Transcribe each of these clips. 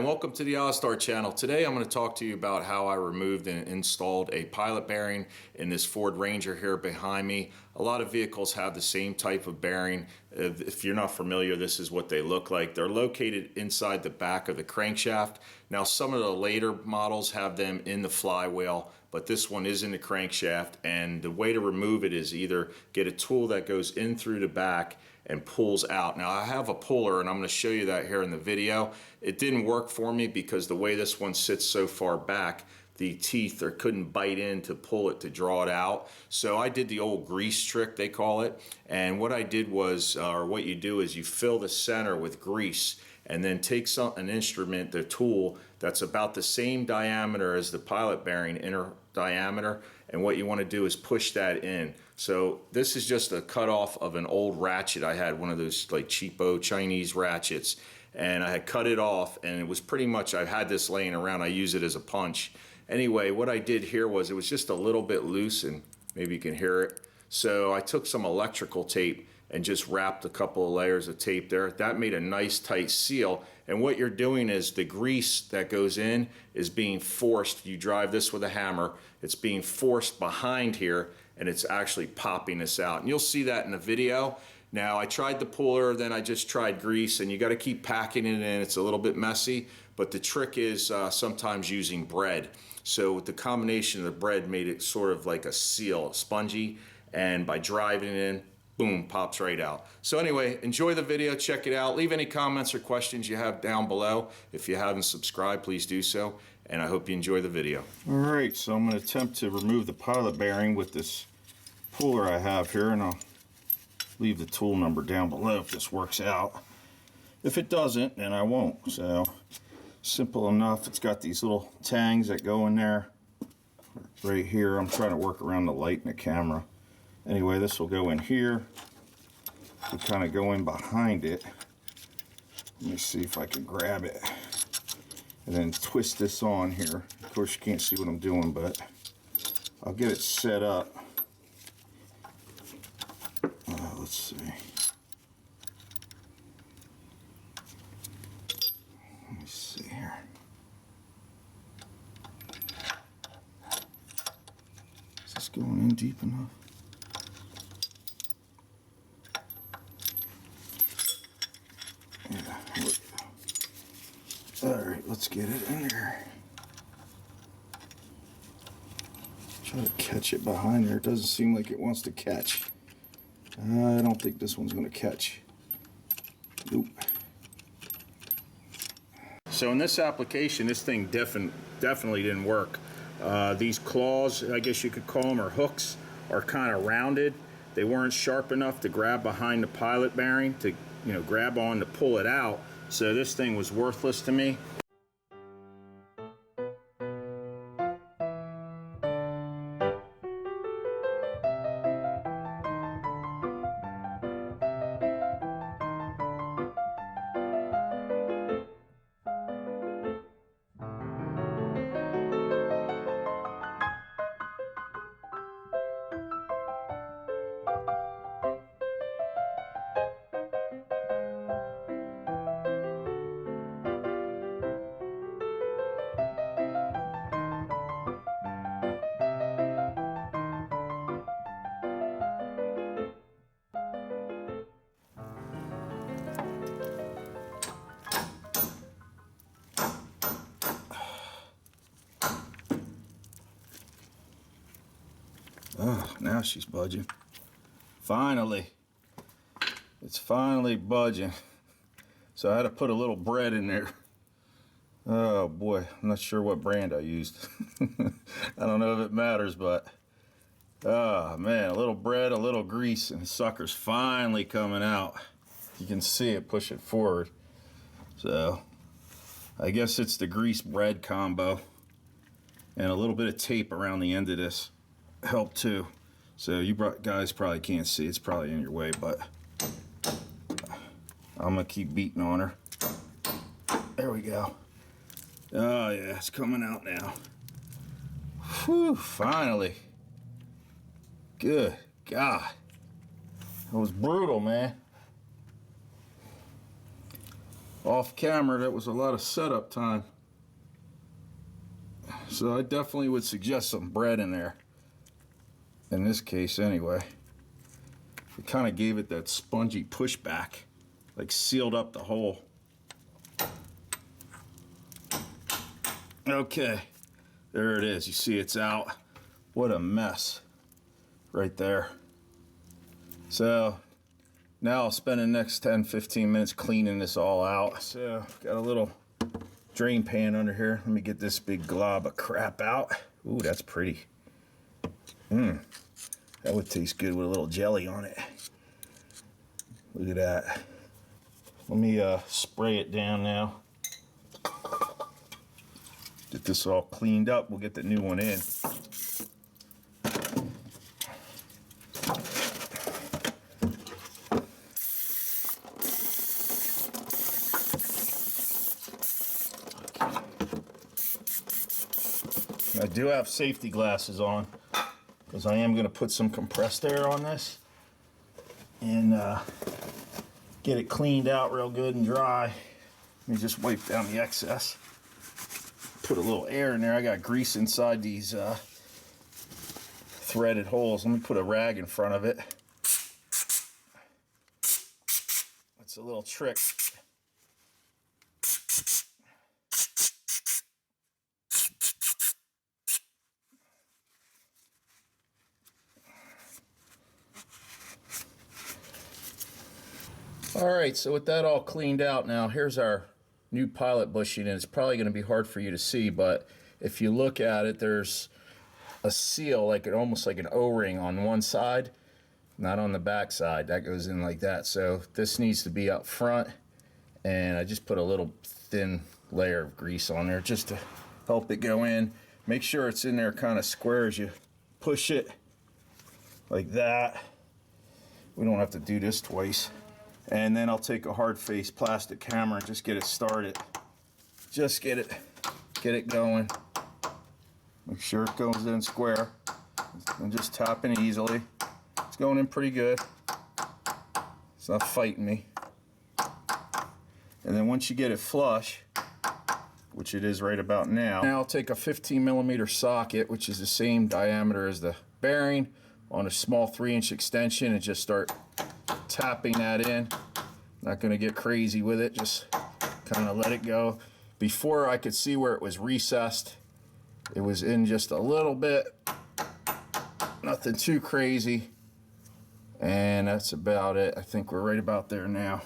And welcome to the Ozzstar channel. Today I'm going to talk to you about how I removed and installed a pilot bearing in this Ford Ranger here behind me. A lot of vehicles have the same type of bearing. If you're not familiar, this is what they look like. They're located inside the back of the crankshaft. Now some of the later models have them in the flywheel, but this one is in the crankshaft, and the way to remove it is either get a tool that goes in through the back and pulls out. Now I have a puller and I'm going to show you that here in the video. It didn't work for me because the way this one sits so far back, the teeth couldn't bite in to pull it to draw it out. So I did the old grease trick, they call it. And what I did was, or what you do is you fill the center with grease and then take an instrument, the tool, that's about the same diameter as the pilot bearing, inner diameter, and what you want to do is push that in. So this is just a cut off of an old ratchet. I had one of those like cheapo Chinese ratchets, and I had cut it off, and it was pretty much, I had this laying around, I use it as a punch. Anyway, what I did here was it was just a little bit loose, and maybe you can hear it. So I took some electrical tape and just wrapped a couple of layers of tape there. That made a nice tight seal. And what you're doing is the grease that goes in is being forced. You drive this with a hammer, it's being forced behind here, and it's actually popping this out. And you'll see that in the video. Now I tried the puller, then I just tried grease, and you gotta keep packing it in. It's a little bit messy, but the trick is sometimes using bread. So with the combination of the bread made it sort of like a seal, spongy, and by driving it in, boom, pops right out. So anyway, enjoy the video, check it out. Leave any comments or questions you have down below. If you haven't subscribed, please do so, and I hope you enjoy the video. All right, so I'm going to attempt to remove the pilot bearing with this puller I have here, and I'll leave the tool number down below if this works out. If it doesn't, then I won't. So simple enough. It's got these little tangs that go in there right here. I'm trying to work around the light and the camera. Anyway, this will go in here. We kind of go in behind it. Let me see if I can grab it and then twist this on here. Of course you can't see what I'm doing, but I'll get it set up. Let's see. Let me see here. Is this going in deep enough? Yeah, here we go. Alright, let's get it in there. Try to catch it behind there. It doesn't seem like it wants to catch. I don't think this one's going to catch. Nope. So in this application, this thing definitely didn't work. These claws, I guess you could call them, or hooks, are kind of rounded. They weren't sharp enough to grab behind the pilot bearing to, you know, grab on to pull it out. So this thing was worthless to me. Oh, now she's budging. Finally. It's finally budging. So I had to put a little bread in there. Oh boy, I'm not sure what brand I used. I don't know if it matters, but oh man, a little bread, a little grease, and the sucker's finally coming out. You can see it push it forward. So I guess it's the grease bread combo, and a little bit of tape around the end of this help too. So you guys probably can't see, it's probably in your way, but I'm gonna keep beating on her. There we go. Oh yeah, it's coming out now. Whew, finally. Good God. That was brutal, man. off camera, that was a lot of setup time. So I definitely would suggest some bread in there. In this case, anyway. It kind of gave it that spongy pushback, like sealed up the hole. Okay, there it is. You see it's out. What a mess right there. So now I'll spend the next 10-15 minutes cleaning this all out. So got a little drain pan under here. Let me get this big glob of crap out. Ooh, that's pretty. That would taste good with a little jelly on it. Look at that. Let me spray it down now. Get this all cleaned up. We'll get the new one in. I do have safety glasses on because I am going to put some compressed air on this and get it cleaned out real good and dry. Let me just wipe down the excess. Put a little air in there. I got grease inside these threaded holes. Let me put a rag in front of it. That's a little trick. All right, so with that all cleaned out now, here's our new pilot bushing, and it's probably going to be hard for you to see, but if you look at it, there's a seal, almost like an O-ring on one side, not on the back side. That goes in like that. So this needs to be up front, and I just put a little thin layer of grease on there just to help it go in. Make sure it's in there kind of square as you push it like that. We don't have to do this twice. And then I'll take a hard face plastic hammer and just get it started. Just get it going. Make sure it goes in square. And just tapping it easily. It's going in pretty good. It's not fighting me. And then once you get it flush, which it is right about now, I'll take a 15mm socket, which is the same diameter as the bearing, on a small 3-inch extension, and just start tapping that in. Not going to get crazy with it, just kind of let it go. Before I could see where it was recessed, it was in just a little bit, nothing too crazy, and that's about it. I think we're right about there now.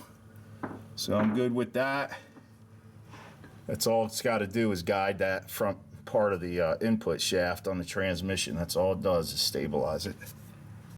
So I'm good with that. That's all it's got to do is guide that front part of the input shaft on the transmission. That's all it does is stabilize it.